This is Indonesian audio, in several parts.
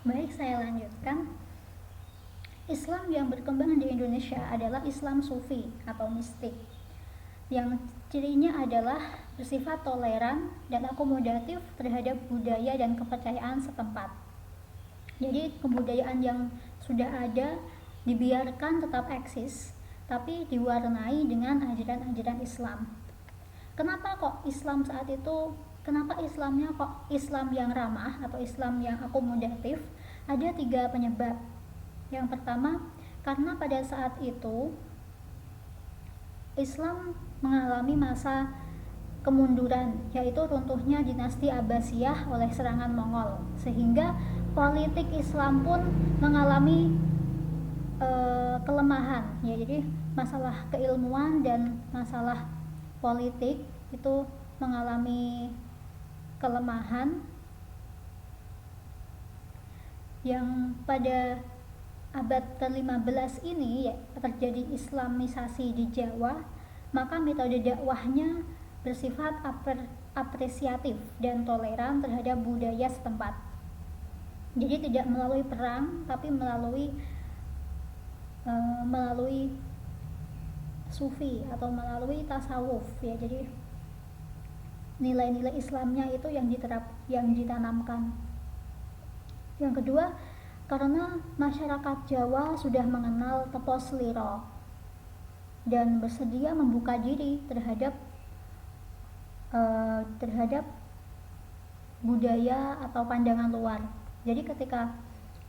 Baik, saya lanjutkan. Islam yang berkembang di Indonesia adalah Islam Sufi atau mistik, yang cirinya adalah bersifat toleran dan akomodatif terhadap budaya dan kepercayaan setempat. Jadi kebudayaan yang sudah ada dibiarkan tetap eksis, tapi diwarnai dengan ajaran-ajaran Islam. Kenapa kok Islam saat itu, kenapa Islamnya kok Islam yang ramah atau Islam yang akomodatif? Ada 3 penyebab. Yang pertama, karena pada saat itu Islam mengalami masa kemunduran, yaitu runtuhnya dinasti Abbasiyah oleh serangan Mongol, sehingga politik Islam pun mengalami kelemahan, ya. Jadi masalah keilmuan dan masalah politik itu mengalami kelemahan, yang pada abad ke-15 ini ya, terjadi Islamisasi di Jawa, maka metode dakwahnya bersifat apresiatif dan toleran terhadap budaya setempat. Jadi tidak melalui perang, tapi melalui sufi atau melalui tasawuf, ya. Jadi nilai-nilai Islamnya itu yang ditanamkan. Yang kedua, karena masyarakat Jawa sudah mengenal tepos liro dan bersedia membuka diri terhadap budaya atau pandangan luar. Jadi ketika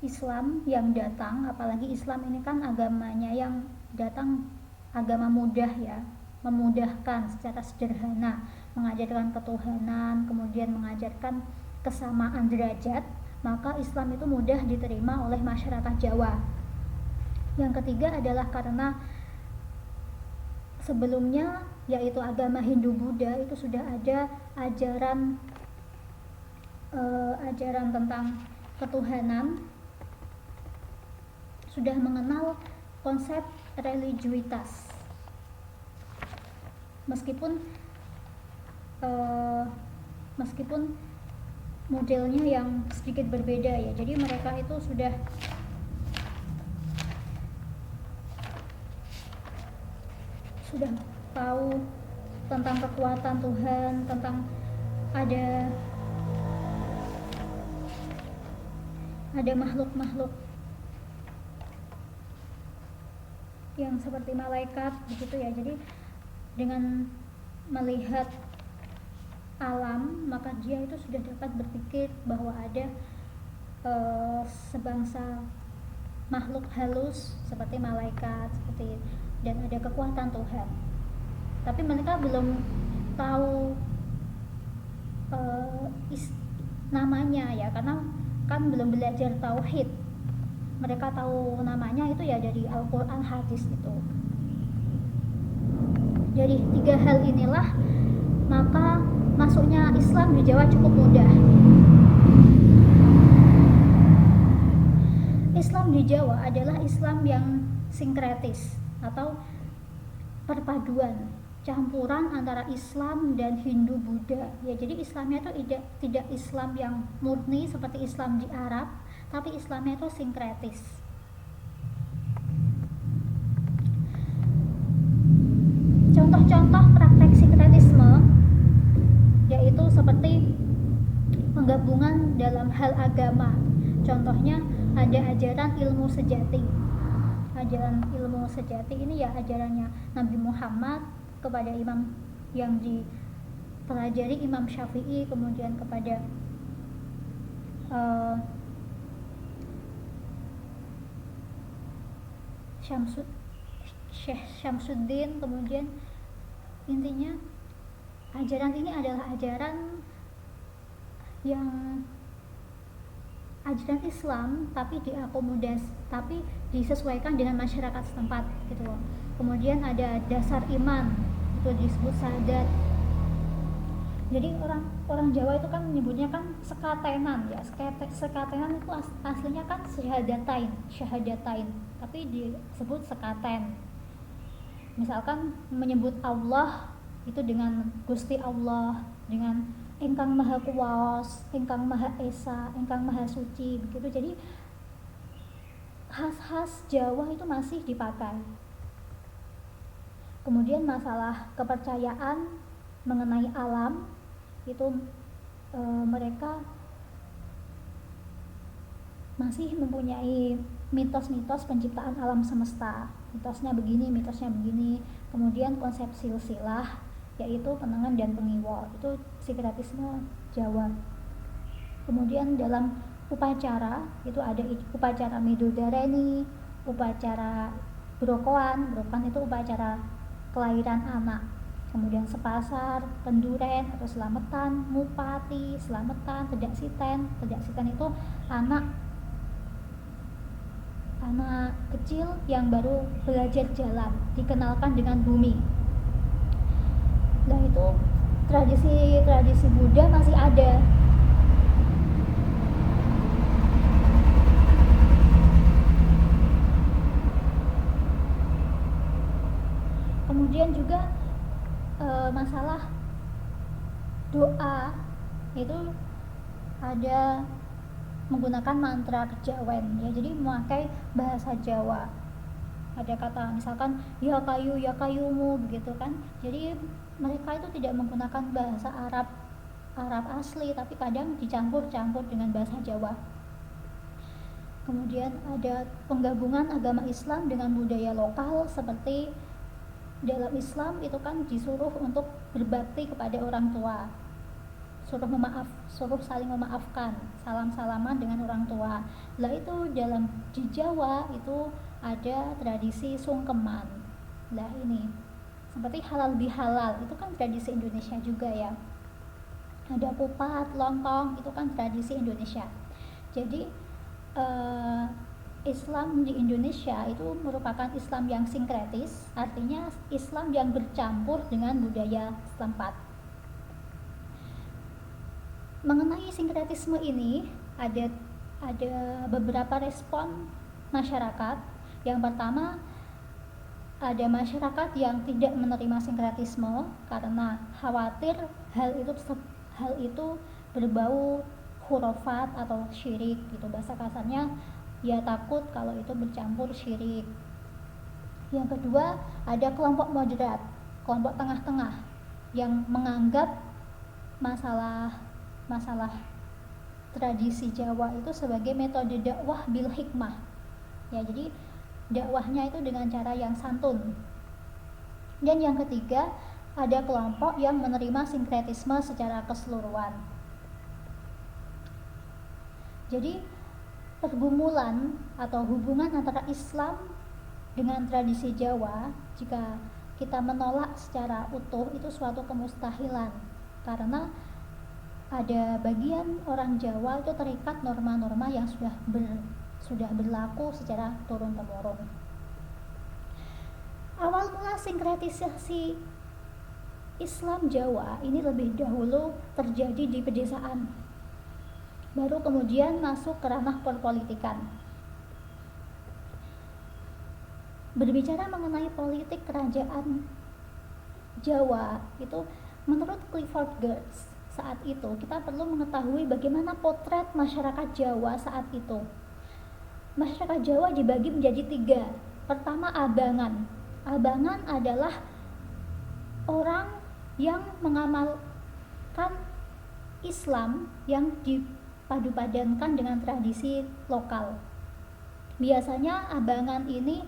Islam yang datang, apalagi Islam ini kan agamanya yang datang agama mudah, ya, memudahkan secara sederhana, mengajarkan ketuhanan, kemudian mengajarkan kesamaan derajat, maka Islam itu mudah diterima oleh masyarakat Jawa. Yang ketiga adalah karena sebelumnya, yaitu agama Hindu-Buddha, itu sudah ada ajaran tentang ketuhanan, sudah mengenal konsep religiuitas, meskipun modelnya yang sedikit berbeda, ya. Jadi mereka itu sudah tahu tentang kekuatan Tuhan, tentang ada makhluk-makhluk yang seperti malaikat begitu, ya. Jadi dengan melihat alam, maka dia itu sudah dapat berpikir bahwa ada sebangsa makhluk halus seperti malaikat, dan ada kekuatan Tuhan. Tapi mereka belum tahu namanya, ya, karena kan belum belajar tauhid. Mereka tahu namanya itu ya dari Al-Quran, hadis itu. Jadi 3 hal inilah maka masuknya Islam di Jawa cukup mudah. Islam di Jawa adalah Islam yang sinkretis atau perpaduan, campuran antara Islam dan Hindu-Buddha, ya. Jadi Islamnya itu tidak Islam yang murni seperti Islam di Arab, tapi Islamnya itu sinkretis. Contoh-contoh praktek sinkretisme yaitu seperti penggabungan dalam hal agama. Contohnya ada ajaran ilmu sejati. Ajaran ilmu sejati ini ya ajarannya Nabi Muhammad kepada imam yang dipelajari Imam Syafi'i, kemudian kepada Syekh Syamsuddin. Kemudian intinya ajaran ini adalah ajaran Islam, tapi disesuaikan dengan masyarakat setempat gitu loh. Kemudian ada dasar iman, itu disebut syahadat. Jadi orang Jawa itu kan menyebutnya kan sekatenan, ya. Sekatenan itu aslinya kan syahadatain, tapi disebut sekaten. Misalkan menyebut Allah itu dengan Gusti Allah, dengan Ingkang Maha Kuwaos, Ingkang Maha Esa, Ingkang Maha Suci, begitu. Jadi khas-khas Jawa itu masih dipakai. Kemudian masalah kepercayaan mengenai alam itu mereka masih mempunyai mitos-mitos penciptaan alam semesta. Mitosnya begini, mitosnya begini. Kemudian konsep silsilah, yaitu penengan dan pengiwo, itu sinkretisme Jawa. Kemudian dalam upacara itu ada upacara Midodareni, upacara Brokoan itu upacara kelahiran anak. Kemudian sepasar, penduren atau selamatan, mupati, selamatan, tedaksiten itu anak kecil yang baru belajar jalan, dikenalkan dengan bumi. Nah itu tradisi Buddha masih ada. Kemudian juga masalah doa itu ada menggunakan mantra kejawen ya, jadi memakai bahasa Jawa. Ada kata misalkan ya kayu ya kayumu begitu kan. Jadi mereka itu tidak menggunakan bahasa Arab asli, tapi kadang dicampur-campur dengan bahasa Jawa. Kemudian ada penggabungan agama Islam dengan budaya lokal, seperti dalam Islam itu kan disuruh untuk berbakti kepada orang tua, suruh saling memaafkan, salam-salaman dengan orang tua. Lah itu di Jawa itu ada tradisi sungkeman. Lah ini seperti halal bihalal, itu kan tradisi Indonesia juga ya. Ada pupat, lontong, itu kan tradisi Indonesia. Jadi Islam di Indonesia itu merupakan Islam yang sinkretis, artinya Islam yang bercampur dengan budaya setempat. Mengenai sinkretisme ini ada beberapa respon masyarakat. Yang pertama, ada masyarakat yang tidak menerima sinkretisme karena khawatir hal itu berbau khurafat atau syirik gitu, bahasa kasarnya ya, takut kalau itu bercampur syirik. Yang kedua, ada kelompok moderat, kelompok tengah-tengah yang menganggap masalah tradisi Jawa itu sebagai metode dakwah bil hikmah ya, jadi dakwahnya itu dengan cara yang santun. Dan yang ketiga, ada kelompok yang menerima sinkretisme secara keseluruhan. Jadi pergumulan atau hubungan antara Islam dengan tradisi Jawa, jika kita menolak secara utuh, itu suatu kemustahilan, karena ada bagian orang Jawa itu terikat norma-norma yang sudah berlaku secara turun-temurun. Awal mula sinkretisasi Islam Jawa ini lebih dahulu terjadi di pedesaan, baru kemudian masuk ke ranah perpolitikan. Berbicara mengenai politik kerajaan Jawa itu, menurut Clifford Geertz, saat itu kita perlu mengetahui bagaimana potret masyarakat Jawa saat itu. Masyarakat Jawa dibagi menjadi 3. Pertama, abangan. Abangan adalah orang yang mengamalkan Islam yang dipadu-padankan dengan tradisi lokal. Biasanya abangan ini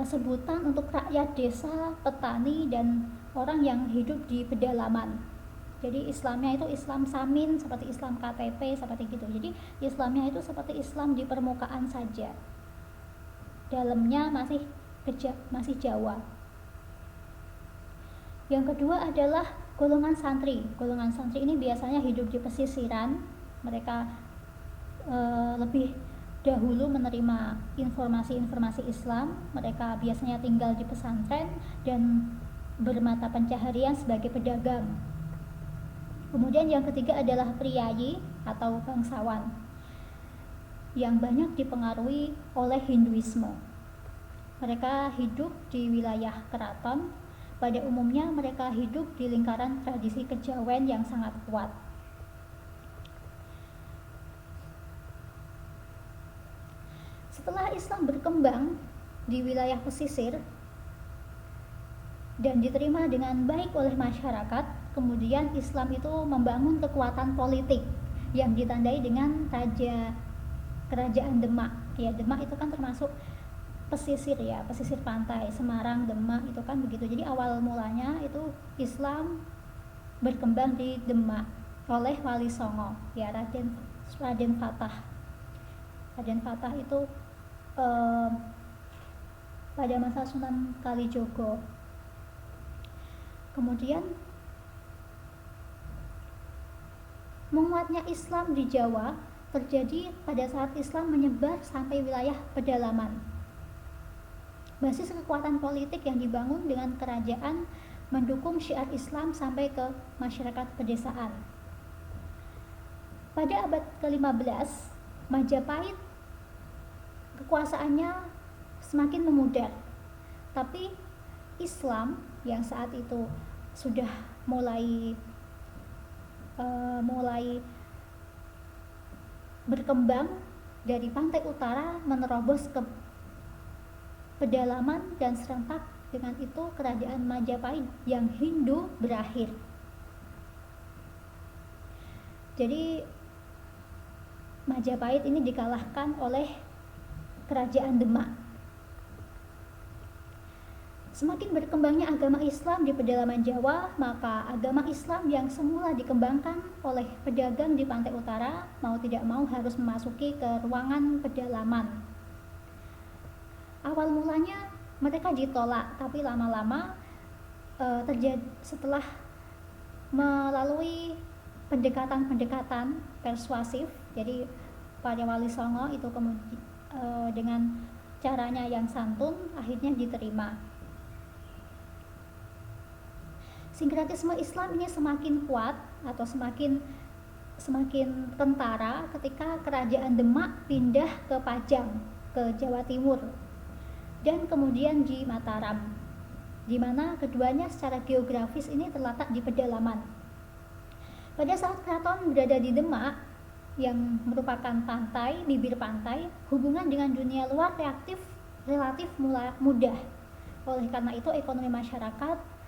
sebutan untuk rakyat desa, petani, dan orang yang hidup di pedalaman. Jadi Islamnya itu Islam samin, seperti Islam KTP, seperti gitu. Jadi Islamnya itu seperti Islam di permukaan saja, dalamnya masih Jawa. Yang kedua adalah golongan santri. Golongan santri ini biasanya hidup di pesisiran. Mereka lebih dahulu menerima informasi-informasi Islam. Mereka biasanya tinggal di pesantren dan bermata pencaharian sebagai pedagang. Kemudian yang ketiga adalah priyayi atau bangsawan yang banyak dipengaruhi oleh Hinduisme. Mereka hidup di wilayah keraton, Pada umumnya mereka hidup di lingkaran tradisi kejawen yang sangat kuat. Setelah Islam berkembang di wilayah pesisir dan diterima dengan baik oleh masyarakat, kemudian Islam itu membangun kekuatan politik yang ditandai dengan kerajaan Demak. Ya, Demak itu kan termasuk pesisir ya, pesisir pantai, Semarang, Demak itu kan begitu. Jadi awal mulanya itu Islam berkembang di Demak oleh Wali Songo, ya, Raden Fatah. Raden Fatah itu pada masa Sunan Kalijogo. Kemudian menguatnya Islam di Jawa terjadi pada saat Islam menyebar sampai wilayah pedalaman. Basis kekuatan politik yang dibangun dengan kerajaan mendukung syiar Islam sampai ke masyarakat pedesaan. Pada abad ke-15, Majapahit kekuasaannya semakin memudar, tapi Islam yang saat itu sudah mulai berkembang dari pantai utara menerobos ke pedalaman, dan serentak dengan itu kerajaan Majapahit yang Hindu berakhir. Jadi Majapahit ini dikalahkan oleh kerajaan Demak. Semakin berkembangnya agama Islam di pedalaman Jawa, maka agama Islam yang semula dikembangkan oleh pedagang di pantai utara mau tidak mau harus memasuki ke ruangan pedalaman. Awal mulanya mereka ditolak, tapi lama-lama terjadi setelah melalui pendekatan persuasif. Jadi pada Wali Songo itu kemudian dengan caranya yang santun akhirnya diterima. Sinkretisme Islam ini semakin kuat atau semakin tentara ketika kerajaan Demak pindah ke Pajang, ke Jawa Timur, dan kemudian di Mataram, di mana keduanya secara geografis ini terletak di pedalaman. Pada saat keraton berada di Demak yang merupakan pantai, bibir pantai, hubungan dengan dunia luar relatif mudah. Oleh karena itu ekonomi masyarakat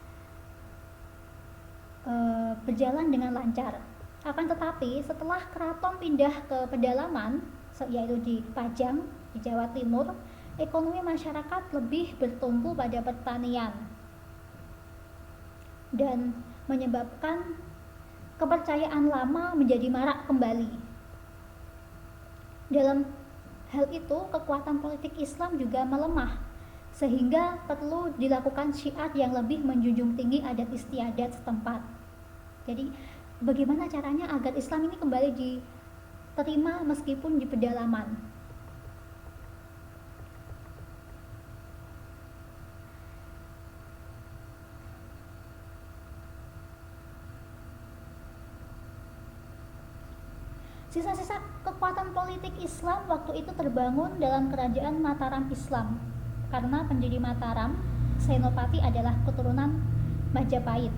berjalan dengan lancar. Akan tetapi setelah keraton pindah ke pedalaman, yaitu di Pajang, di Jawa Timur, ekonomi masyarakat lebih bertumpu pada pertanian dan menyebabkan kepercayaan lama menjadi marak kembali. Dalam hal itu kekuatan politik Islam juga melemah, sehingga perlu dilakukan syiar yang lebih menjunjung tinggi adat istiadat setempat. Jadi bagaimana caranya agar Islam ini kembali diterima meskipun di pedalaman? Sisa-sisa kekuatan politik Islam waktu itu terbangun dalam kerajaan Mataram Islam, karena pendiri Mataram, Senopati, adalah keturunan Majapahit.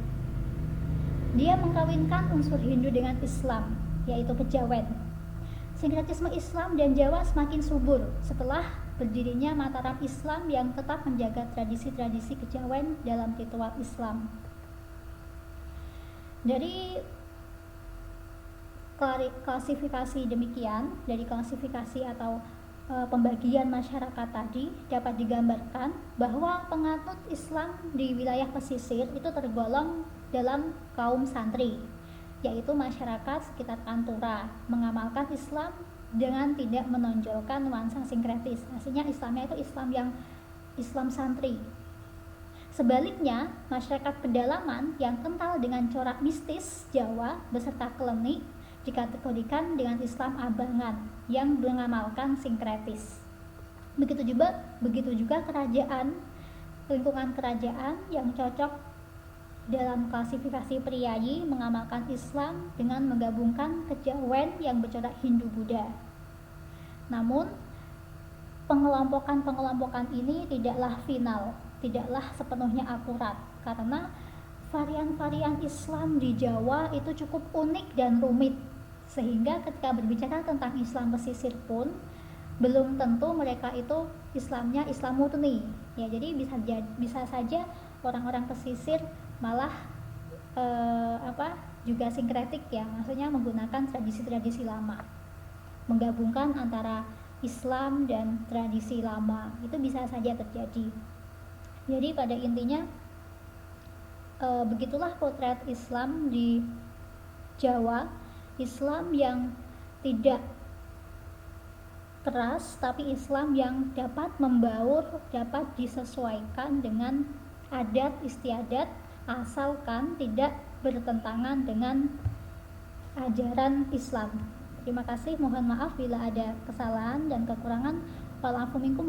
Dia mengkawinkan unsur Hindu dengan Islam, yaitu kejawen. Sinkretisme Islam dan Jawa semakin subur setelah berdirinya Mataram Islam yang tetap menjaga tradisi-tradisi kejawen dalam ritual Islam. Dari klasifikasi demikian, dari klasifikasi atau pembagian masyarakat tadi dapat digambarkan bahwa penganut Islam di wilayah pesisir itu tergolong dalam kaum santri, yaitu masyarakat sekitar Pantura, mengamalkan Islam dengan tidak menonjolkan nuansa sinkretis. Artinya Islamnya itu Islam santri. Sebaliknya, masyarakat pedalaman yang kental dengan corak mistis Jawa beserta klenik dikategorikan dengan Islam abangan yang mengamalkan sinkretis. Begitu juga lingkungan kerajaan yang cocok dalam klasifikasi priayi mengamalkan Islam dengan menggabungkan kejawen yang bercorak Hindu-Buddha. Namun, pengelompokan ini tidaklah final, tidaklah sepenuhnya akurat. karena varian-varian Islam di Jawa itu cukup unik dan rumit, sehingga ketika berbicara tentang Islam pesisir pun belum tentu mereka itu Islamnya Islam murni ya. Jadi bisa saja orang-orang pesisir malah juga sinkretik ya, maksudnya menggunakan tradisi-tradisi lama, menggabungkan antara Islam dan tradisi lama, itu bisa saja terjadi. Jadi pada intinya begitulah potret Islam di Jawa, Islam yang tidak keras tapi Islam yang dapat membaur, dapat disesuaikan dengan adat istiadat asalkan tidak bertentangan dengan ajaran Islam. Terima kasih, mohon maaf bila ada kesalahan dan kekurangan. Wassalamualaikum.